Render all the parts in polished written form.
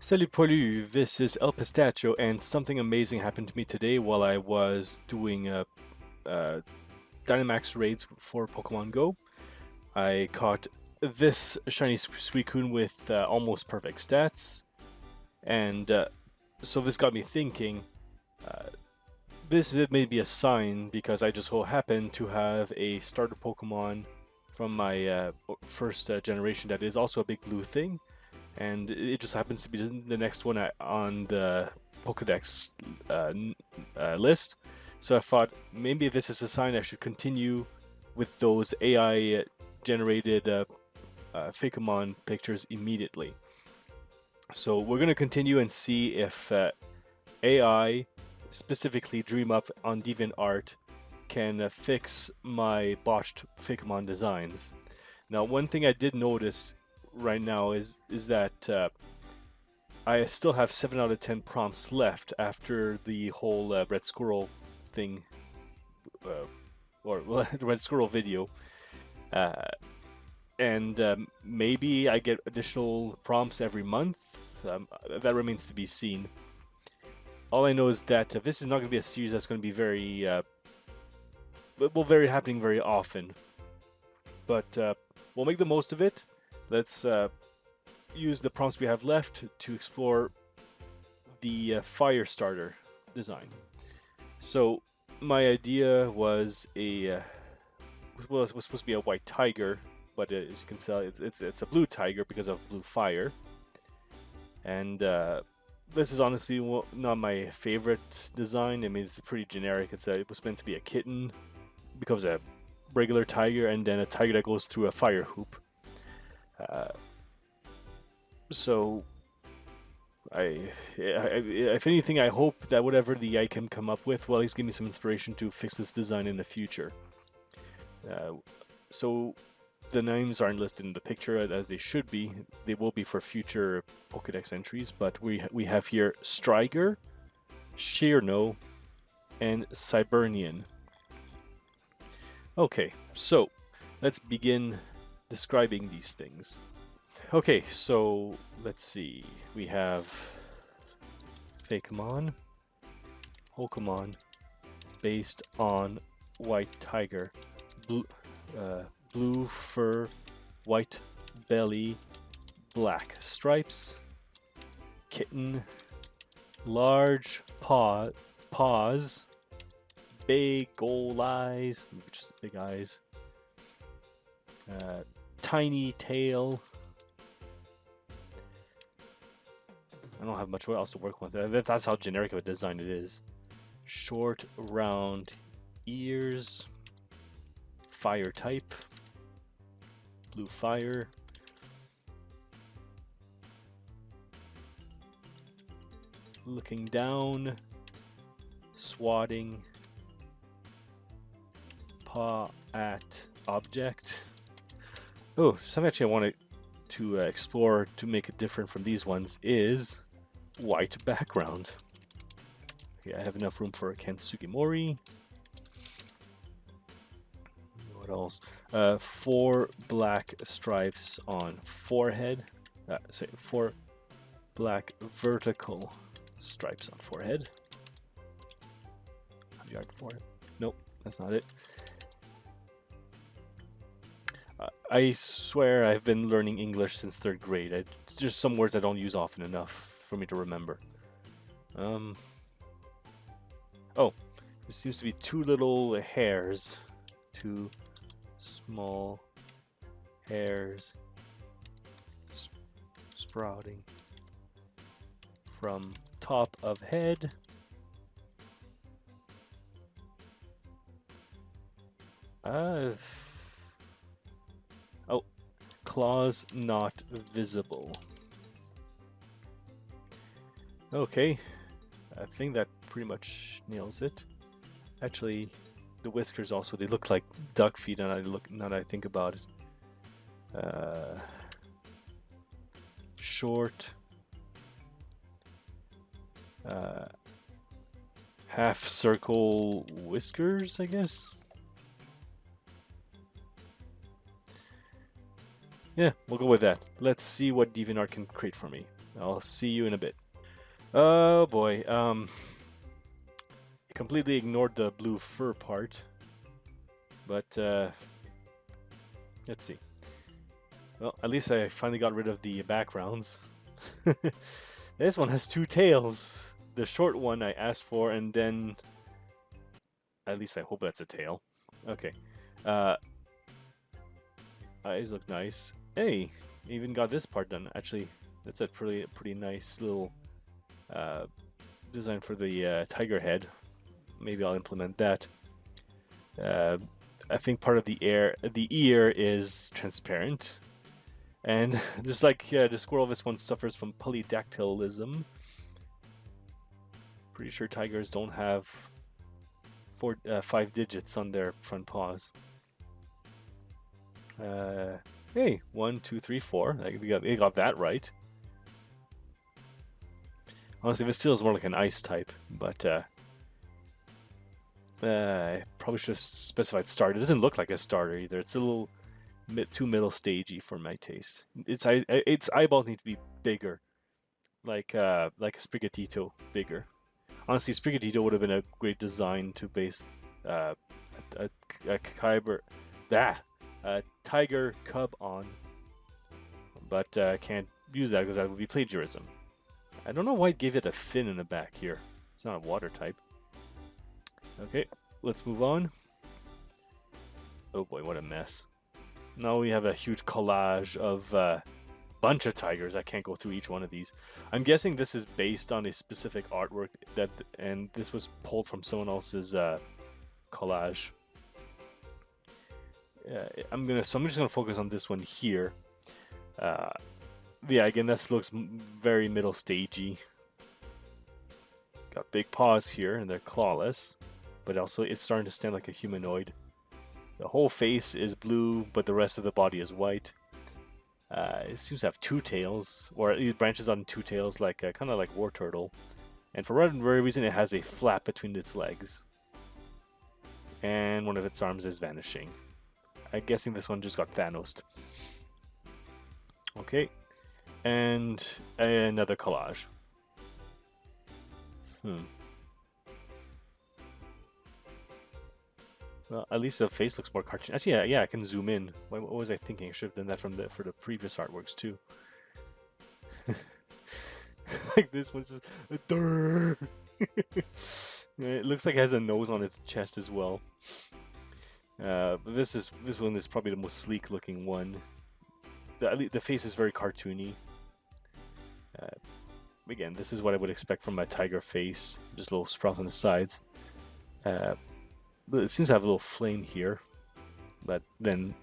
Salut Poilu, this is El Pistachio, and something amazing happened to me today while I was doing uh, Dynamax raids for Pokemon Go. I caught this shiny Suicune with almost perfect stats, and so this got me thinking. Uh, this may be a sign because I just so happen to have a starter Pokemon from my first generation that is also a big blue thing, and it just happens to be the next one on the Pokedex list. So I thought maybe this is a sign I should continue with those AI generated Fakemon pictures immediately. So we're going to continue and see if AI, specifically DreamUp on DeviantArt, can fix my botched Fakemon designs. Now, one thing I did notice right now is that I still have 7 out of 10 prompts left after the whole Red Squirrel thing, uh, or well, the Red Squirrel video. Uh, and maybe I get additional prompts every month. That remains to be seen. All I know is that this is not going to be a series that's going to be very happening very often. But we'll make the most of it. Let's use the prompts we have left to explore the fire starter design. So my idea was it was supposed to be a white tiger, but as you can tell, it's a blue tiger because of blue fire. And this is honestly not my favorite design. I mean, it's pretty generic. It was meant to be a kitten, becomes a regular tiger, and then a tiger that goes through a fire hoop. So, if anything, I hope that whatever the AI can come up with, well, he's give me some inspiration to fix this design in the future. So, the names aren't listed in the picture as they should be. They will be for future Pokedex entries, but we have here Stryger, Shereno, and Siburnian. Okay, so let's begin describing these things. Okay, so let's see. We have Fakemon, Pokemon, based on white tiger, blue fur, white belly, black stripes, kitten, large paws, big old eyes, just big eyes, tiny tail. I don't have much else to work with. That's how generic of a design it is. Short, round ears. Fire type. Blue fire. Looking down. Swatting. Paw at object. Oh, something actually I wanted to explore to make it different from these ones is white background. Okay, I have enough room for a Sugimori. What else? 4 black stripes on forehead. 4 black vertical stripes on forehead. Yard forehead. Nope, that's not it. I swear I've been learning English since 3rd grade. There's some words I don't use often enough for me to remember. Oh, there seems to be 2 little hairs. 2 small hairs sprouting from top of head. Oh, claws not visible. Okay, I think that pretty much nails it. Actually, the whiskers also, they look like duck feet now that I think about it. Short. Half circle whiskers, I guess. Yeah, we'll go with that. Let's see what DeviantArt can create for me. I'll see you in a bit. Oh boy. I completely ignored the blue fur part, but let's see. Well, at least I finally got rid of the backgrounds. This one has two tails. The short one I asked for, and then at least I hope that's a tail. Okay. Uh, Eyes look nice. Hey, even got this part done. Actually, that's a pretty nice little uh, design for the tiger head. Maybe I'll implement that. Uh, I think part of the ear is transparent, and just like the squirrel, this one suffers from polydactylism. Pretty sure tigers don't have 5 digits on their front paws. Hey, 1, 2, 3, 4. They got that right. Honestly, this feels more like an ice type, but I probably should have specified starter. It doesn't look like a starter either. It's a little too middle stagey for my taste. Its eyeballs need to be bigger, like a Sprigatito bigger. Honestly, Sprigatito would have been a great design to base uh, a tiger cub on, but can't use that because that would be plagiarism. I don't know why it gave it a fin in the back here. It's not a water type. Okay, let's move on. Oh boy, what a mess. Now we have a huge collage of bunch of tigers. I can't go through each one of these. I'm guessing this is based on a specific artwork and this was pulled from someone else's collage. I'm just gonna focus on this one here. Yeah, again, this looks very middle stagey. Got big paws here, and they're clawless, but also it's starting to stand like a humanoid. The whole face is blue, but the rest of the body is white. It seems to have two tails, or it branches on two tails, like kind of like war turtle. And for whatever reason, it has a flap between its legs, and one of its arms is vanishing. I'm guessing this one just got Thanos'd. Okay, and another collage. Well, at least the face looks more cartoon. Actually, yeah, I can zoom in. What was I thinking? I should have done that for the previous artworks too. Like this one's just it looks like it has a nose on its chest as well. But this one is probably the most sleek looking one. The face is very cartoony. Again, this is what I would expect from a tiger face. Just little sprouts on the sides. But it seems to have a little flame here. But then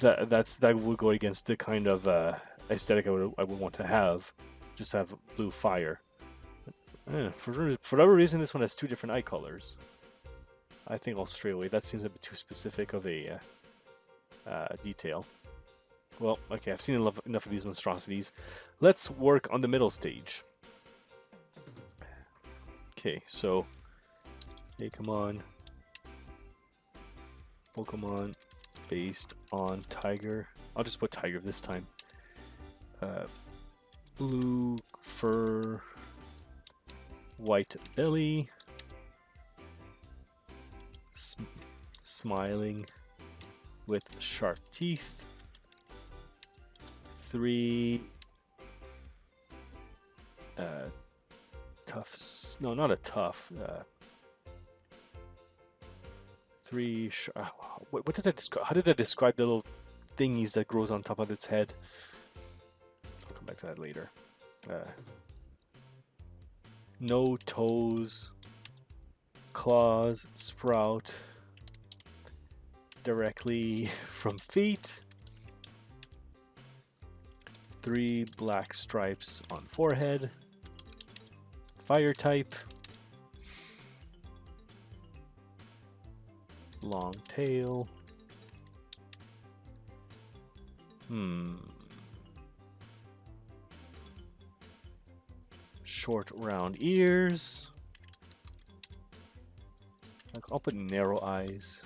that would go against the kind of aesthetic I would want to have. Just have blue fire. For whatever reason, this one has two different eye colors. I think I'll stray away. That seems a bit too specific of a detail. Well, okay, I've seen enough of these monstrosities. Let's work on the middle stage. Okay, so Fakemon, Pokemon based on tiger. I'll just put tiger this time. Blue fur, white belly, smiling with sharp teeth. 3 tufts. No, not a tuft. 3. What did I describe? How did I describe the little thingies that grows on top of its head? I'll come back to that later. No toes, claws sprout directly from feet. 3 black stripes on forehead. Fire type. Long tail. Short round ears. I'll put narrow eyes.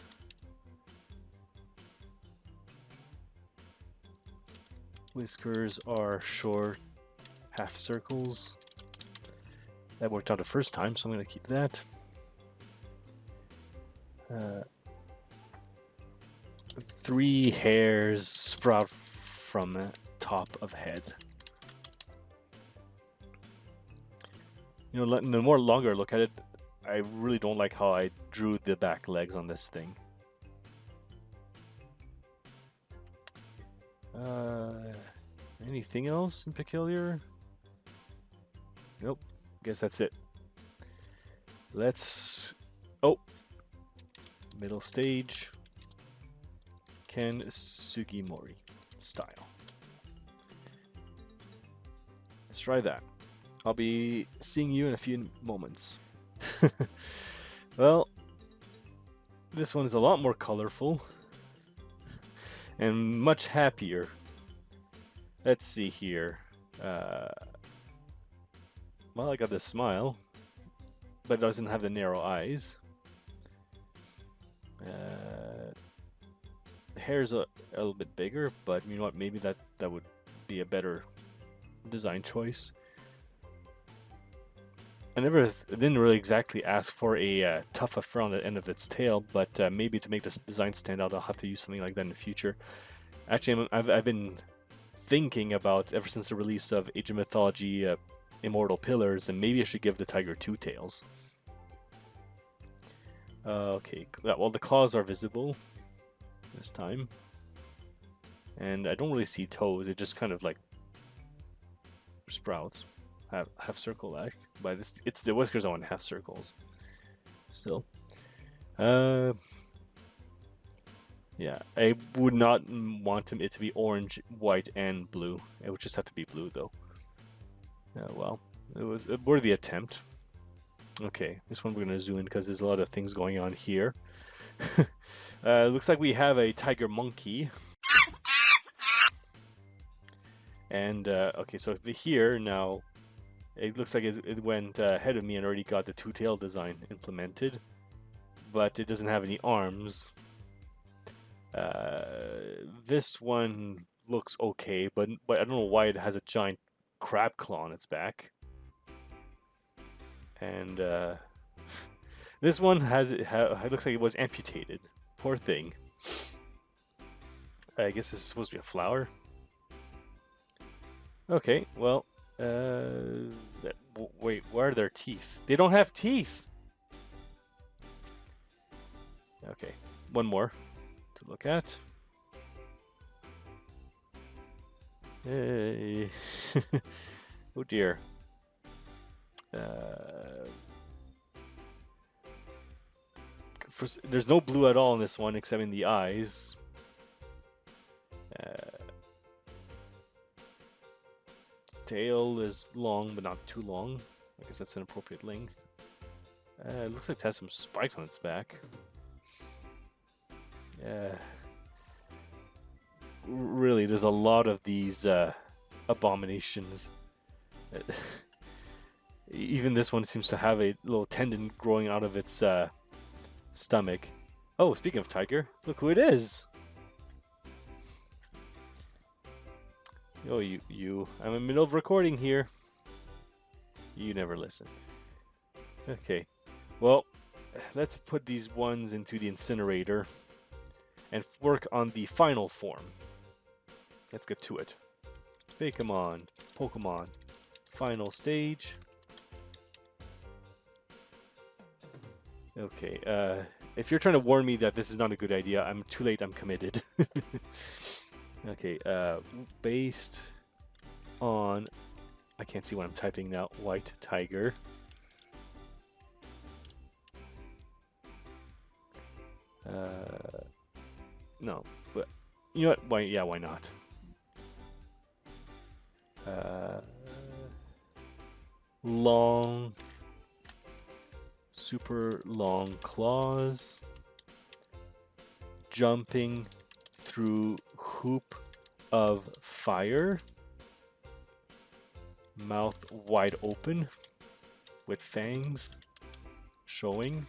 Whiskers are short half circles. That worked out the first time, so I'm going to keep that. 3 hairs sprout from the top of head. You know, the more longer I look at it, I really don't like how I drew the back legs on this thing. Anything else in peculiar? Nope. Guess that's it. Let's... Oh! Middle stage. Ken Sugimori style. Let's try that. I'll be seeing you in a few moments. Well, this one is a lot more colorful and much happier. Let's see here. Well, I got this smile, but it doesn't have the narrow eyes. The hair's a little bit bigger, but you know what? Maybe that would be a better design choice. I didn't really exactly ask for a tough fur on the end of its tail, but maybe to make this design stand out, I'll have to use something like that in the future. Actually, I've been thinking about, ever since the release of Age of Mythology Immortal Pillars, and maybe I should give the tiger 2 tails. Okay, well, the claws are visible this time. And I don't really see toes, it just kind of like sprouts. Half circle like, but it's the whiskers on half circles. Still. Yeah, I would not want it to be orange, white, and blue. It would just have to be blue, though. Well, it was a worthy attempt. Okay, this one we're going to zoom in because there's a lot of things going on here. Looks like we have a tiger monkey. And, okay, so here now, it looks like it went ahead of me and already got the two-tail design implemented. But it doesn't have any arms. This one looks okay, but I don't know why it has a giant crab claw on its back. And this one it looks like it was amputated. Poor thing. I guess this is supposed to be a flower. Okay, well, wait, where are their teeth? They don't have teeth! Okay, one more to look at. Hey. Oh dear. There's no blue at all in this one except in the eyes. Tail is long, but not too long. I guess that's an appropriate length. It looks like it has some spikes on its back. Really, there's a lot of these abominations. Even this one seems to have a little tendon growing out of its stomach. Oh, speaking of tiger, look who it is! Oh, you. I'm in the middle of recording here. You never listen. Okay. Well, let's put these ones into the incinerator and work on the final form. Let's get to it. Fakemon, Pokemon, final stage. Okay, if you're trying to warn me that this is not a good idea, I'm too late, I'm committed. Okay, based on... I can't see what I'm typing now. White tiger. No, but you know what? Why? Yeah, why not? Long, super long claws, jumping through hoop of fire, mouth wide open with fangs showing,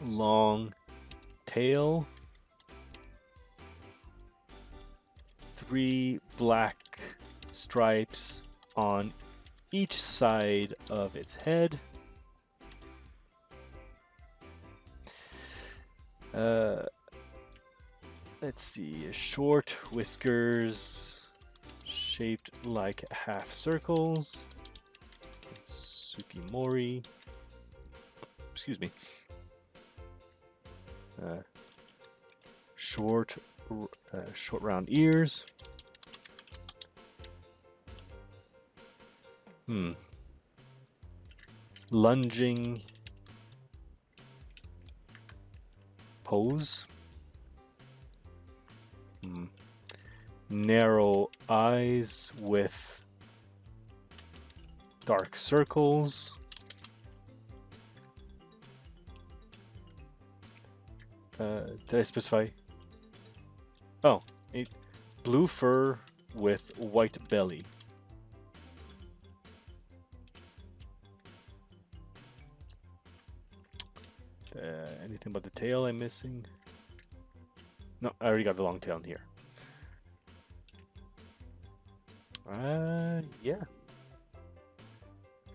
long tail, 3 black stripes on each side of its head. Let's see, short whiskers shaped like half circles. Tsukimori. Excuse me. Short round ears. Lunging pose. Narrow eyes with dark circles. Did I specify? Oh, blue fur with white belly. Anything about the tail I'm missing? No, I already got the long tail in here. Yeah.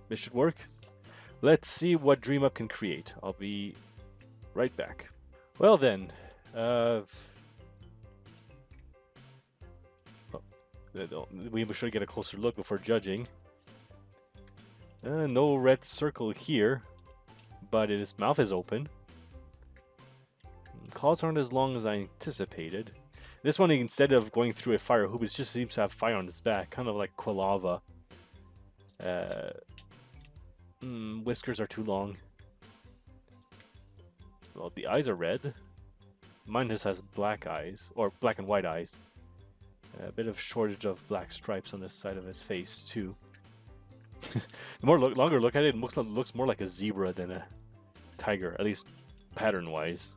This should work. Let's see what DreamUp can create. I'll be right back. Well then, we should get a closer look before judging. No red circle here, but his mouth is open. Claws aren't as long as I anticipated. This one, instead of going through a fire hoop, it just seems to have fire on its back, kind of like Quilava. Whiskers are too long. Well, the eyes are red. Mine just has black eyes, or black and white eyes. A bit of shortage of black stripes on this side of his face, too. The longer look at it, it looks more like a zebra than a tiger, at least pattern-wise.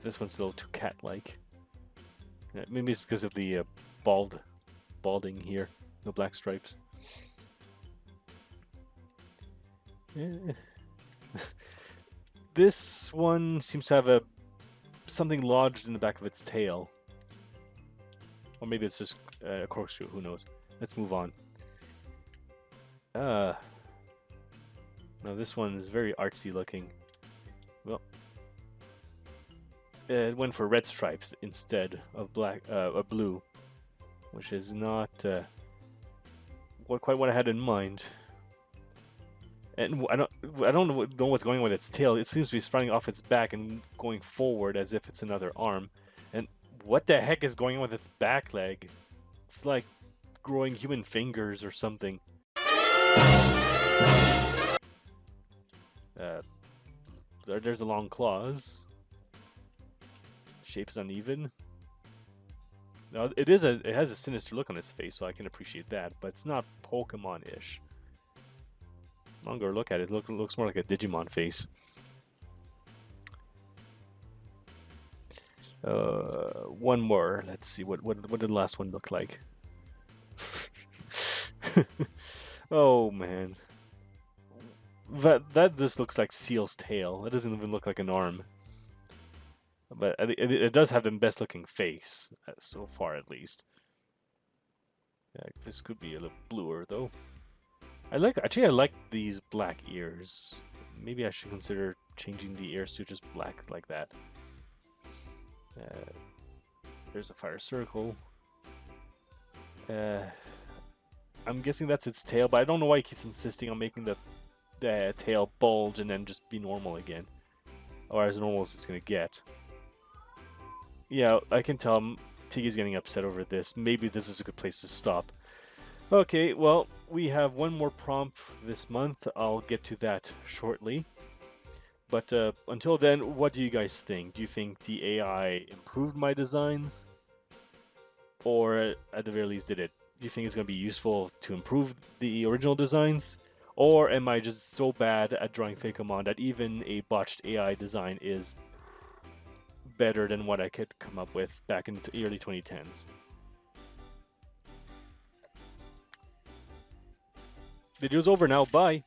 This one's a little too cat-like. Maybe it's because of the balding here. No black stripes. This one seems to have something lodged in the back of its tail. Or maybe it's just a corkscrew, who knows. Let's move on. No, this one is very artsy looking. Well, it went for red stripes instead of blue, which is not quite what I had in mind. And I don't know what's going on with its tail. It seems to be sprouting off its back and going forward as if it's another arm. And what the heck is going on with its back leg? It's like growing human fingers or something. There's the long claws. Shape is uneven. Now it has a sinister look on its face, so I can appreciate that, but it's not Pokemon-ish. Longer look at it, looks more like a Digimon face. One more. Let's see what did the last one look like. Oh man, that just looks like Seal's tail. It doesn't even look like an arm. But it does have the best looking face so far, at least. Yeah, this could be a little bluer though. I like these black ears. Maybe I should consider changing the ears to just black like that. There's a fire circle. I'm guessing that's its tail, but I don't know why he keeps insisting on making the tail bulge and then just be normal again. Or as normal as it's gonna get. Yeah, I can tell Tiggy's getting upset over this. Maybe this is a good place to stop. Okay, well, we have one more prompt this month. I'll get to that shortly. But until then, what do you guys think? Do you think the AI improved my designs? Or at the very least, do you think it's going to be useful to improve the original designs? Or am I just so bad at drawing Fakemon that even a botched AI design is better than what I could come up with back in the early 2010s? Video's over now, bye!